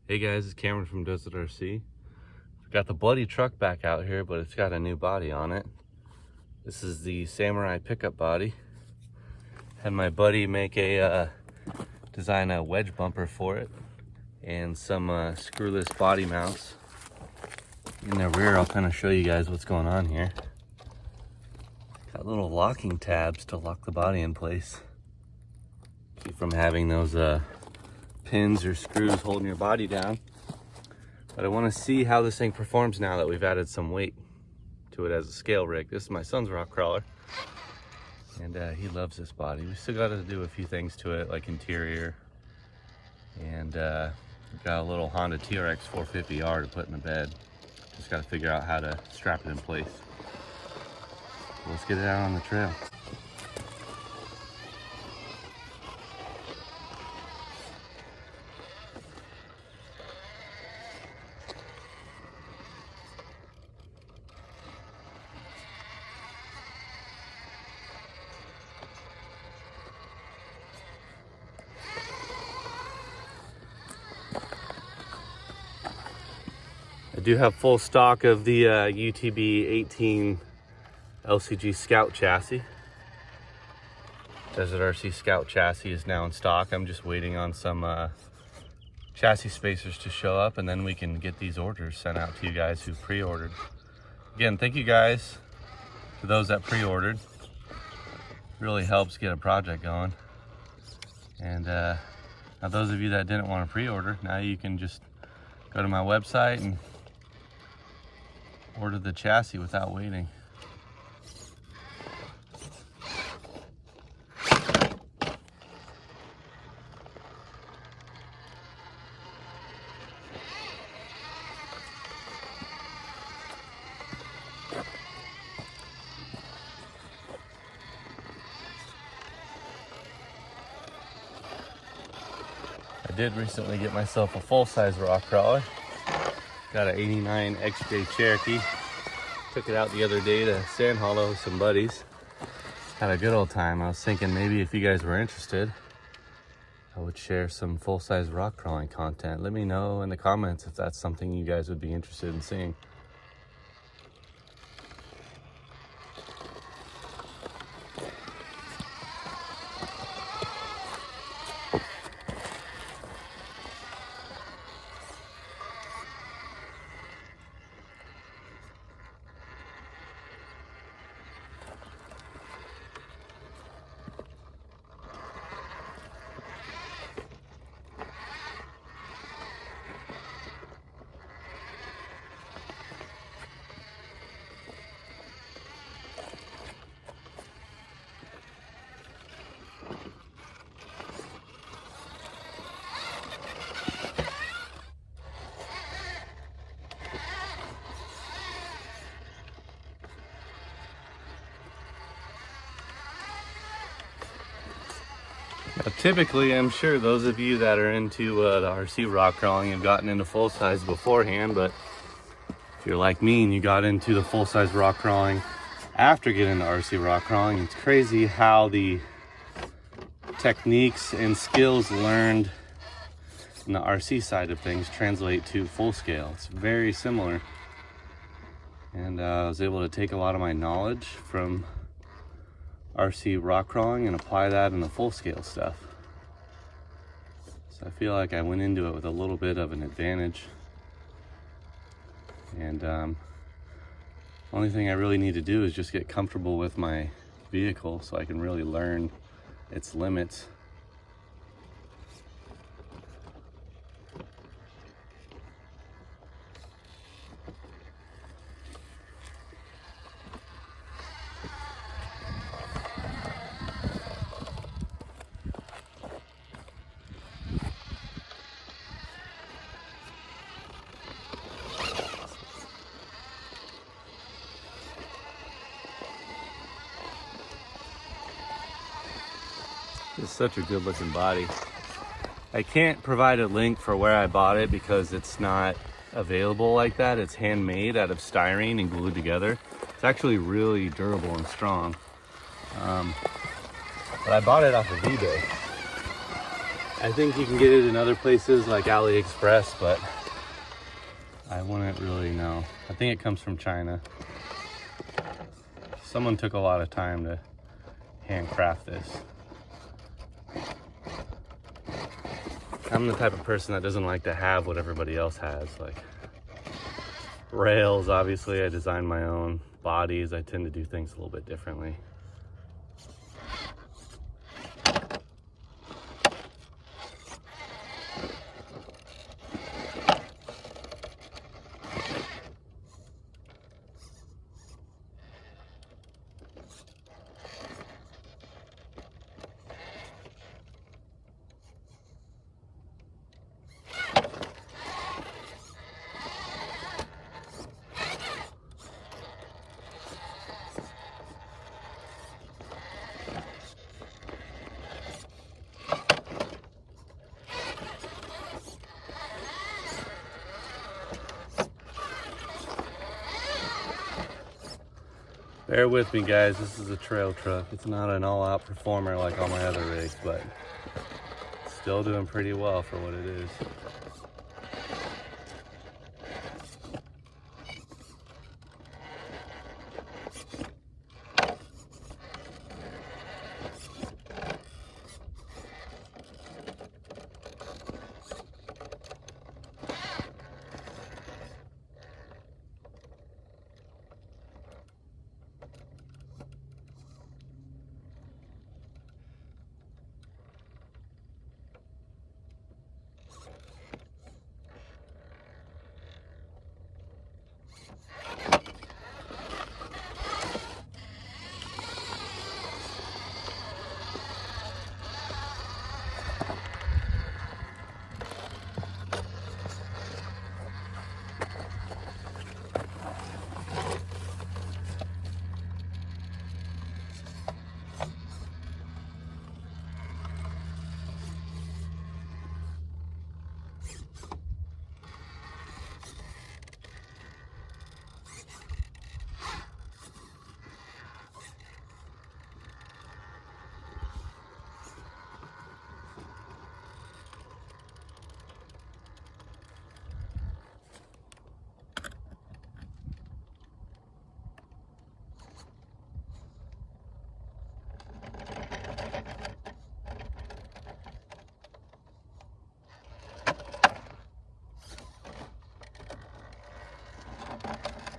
Hey guys, it's Cameron from Desert RC. We've got the bloody truck back out here, but it's got a new body on it. This is the Samurai pickup body. Had my buddy make design a wedge bumper for it and some screwless body mounts. In the rear, I'll kind of show you guys what's going on here. Got little locking tabs to lock the body in place. Keep from having those pins or screws holding your body down. But I want to see how this thing performs now that we've added some weight to it as a scale rig. This is my son's rock crawler, and he loves this body. We still got to do a few things to it, like interior, and we've got a little Honda TRX 450R to put in the bed. Just got to figure out how to strap it in place. So let's get it out on the trail. I do have full stock of the UTB 18 LCG Scout chassis. Desert RC Scout chassis is now in stock. I'm just waiting on some chassis spacers to show up, and then we can get these orders sent out to you guys who pre-ordered. Again, thank you guys for those that pre-ordered. Really helps get a project going. And now those of you that didn't want to pre-order, now you can just go to my website and order the chassis without waiting. I did recently get myself a full-size rock crawler. Got an 89 XJ Cherokee. Took it out the other day to Sand Hollow with some buddies. Had a good old time. I was thinking maybe if you guys were interested, I would share some full-size rock crawling content. Let me know in the comments if that's something you guys would be interested in seeing. Now, typically, I'm sure those of you that are into the RC rock crawling have gotten into full size beforehand, but if you're like me and you got into the full size rock crawling after getting into RC rock crawling, it's crazy how the techniques and skills learned in the RC side of things translate to full scale. It's very similar, and I was able to take a lot of my knowledge from RC rock crawling and apply that in the full scale stuff. So I feel like I went into it with a little bit of an advantage. And only thing I really need to do is just get comfortable with my vehicle so I can really learn its limits. It's such a good looking body. I can't provide a link for where I bought it because it's not available like that. It's handmade out of styrene and glued together. It's actually really durable and strong. But I bought it off of eBay. I think you can get it in other places like AliExpress, but I wouldn't really know. I think it comes from China. Someone took a lot of time to handcraft this. I'm the type of person that doesn't like to have what everybody else has. Like rails, obviously, I designed my own. Bodies, I tend to do things a little bit differently. Bear with me, guys, this is a trail truck. It's not an all-out performer like all my other rigs, but still doing pretty well for what it is.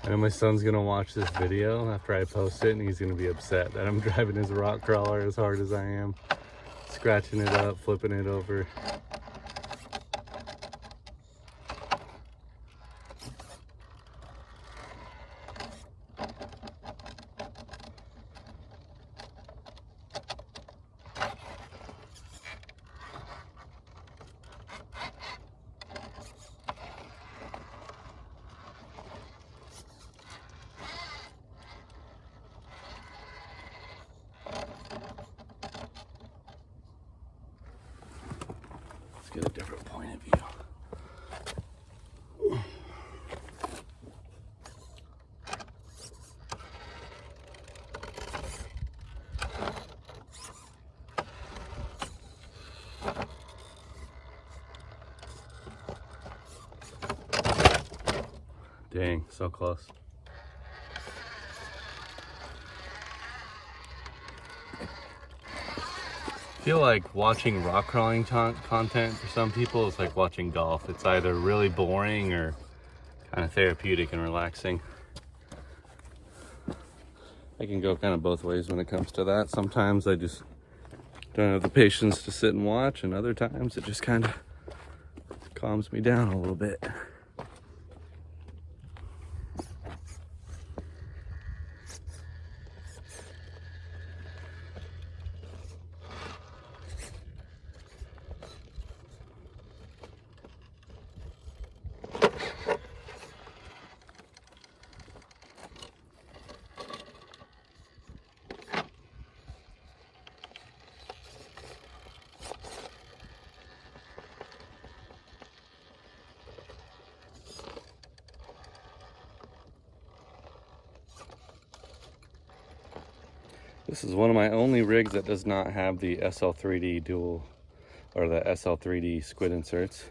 I know my son's gonna watch this video after I post it, and he's gonna be upset that I'm driving his rock crawler as hard as I am. Scratching it up, flipping it over. Let's get a different point of view. Dang, so close. I feel like watching rock crawling content for some people is like watching golf. It's either really boring or kind of therapeutic and relaxing. I can go kind of both ways when it comes to that. Sometimes I just don't have the patience to sit and watch, and other times it just kind of calms me down a little bit. This is one of my only rigs that does not have the SL3D dual or the SL3D Squid and Serts.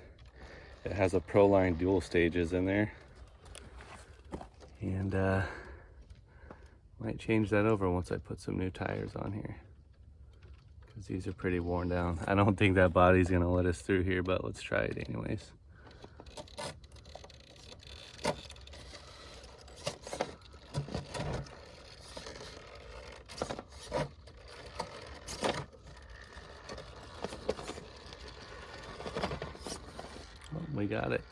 It has a Proline dual stages in there, and might change that over once I put some new tires on here, because these are pretty worn down. I don't think that body's gonna let us through here, but let's try it anyways. We got it.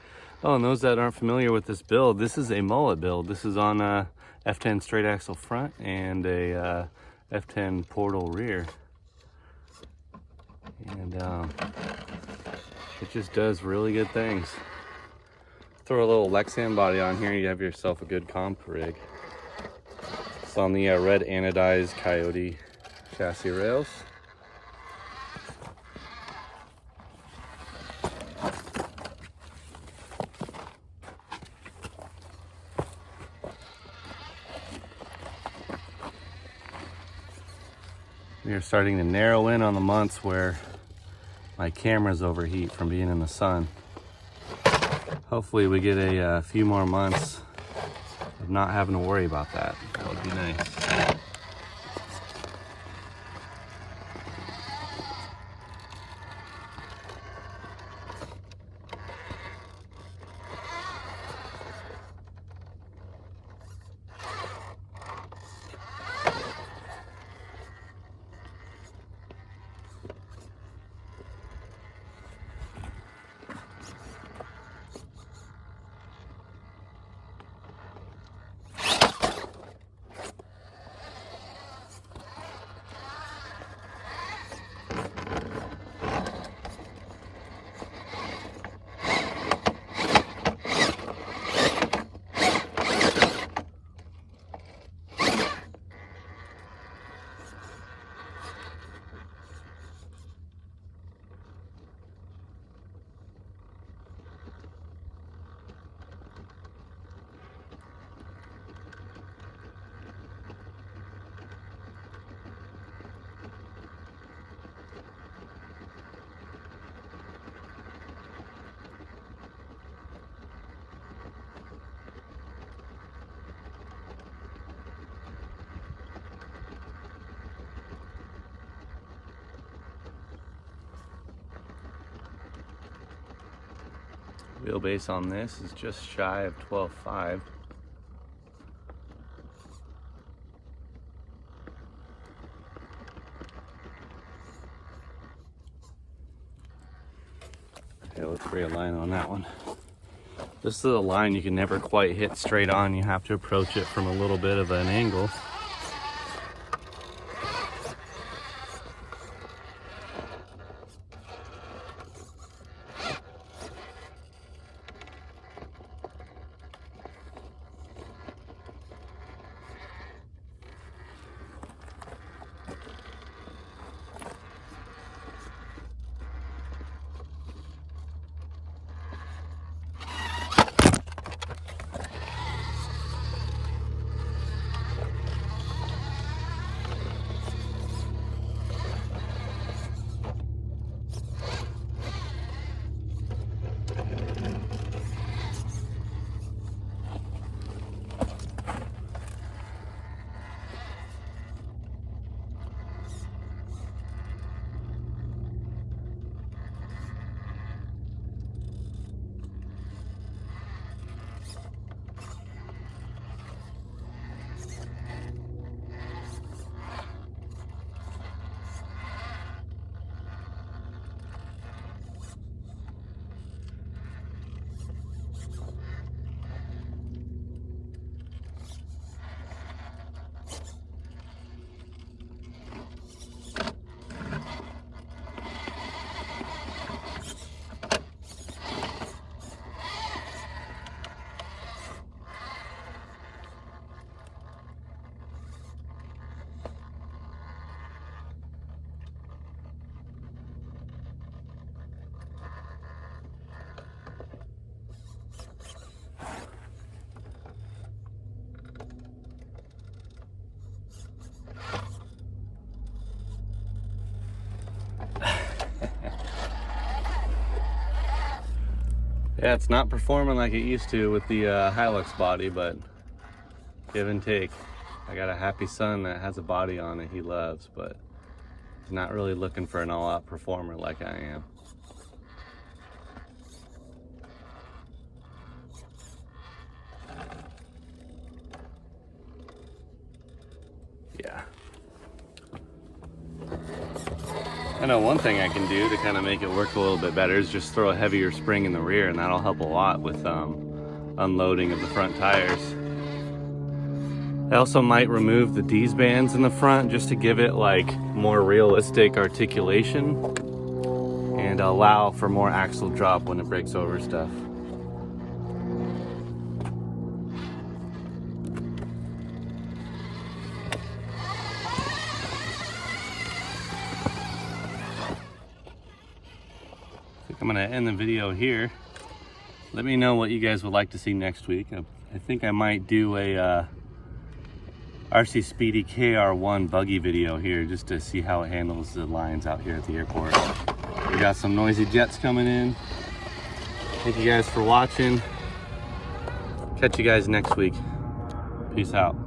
Oh, and those that aren't familiar with this build, this is a mullet build. This is on a F10 straight axle front and a F10 portal rear. And it just does really good things. Throw a little Lexan body on here, you have yourself a good comp rig. It's on the red anodized Coyote chassis rails. We are starting to narrow in on the months where my cameras overheat from being in the sun. Hopefully we get a few more months of not having to worry about that. That would be nice. Wheelbase on this is just shy of 12.5. Okay, let's realign on that one. This is a line you can never quite hit straight on. You have to approach it from a little bit of an angle. Yeah, it's not performing like it used to with the Hilux body, but give and take. I got a happy son that has a body on it he loves, but he's not really looking for an all-out performer like I am. Yeah. I know one thing I can do to kind of make it work a little bit better is just throw a heavier spring in the rear, and that'll help a lot with unloading of the front tires. I also might remove the D's bands in the front just to give it like more realistic articulation and allow for more axle drop when it breaks over stuff. I'm gonna end the video here. Let me know what you guys would like to see next week. I think I might do a RC Speedy KR1 buggy video here just to see how it handles the lines out here at the airport. We got some noisy jets coming in. Thank you guys for watching. Catch you guys next week. Peace out.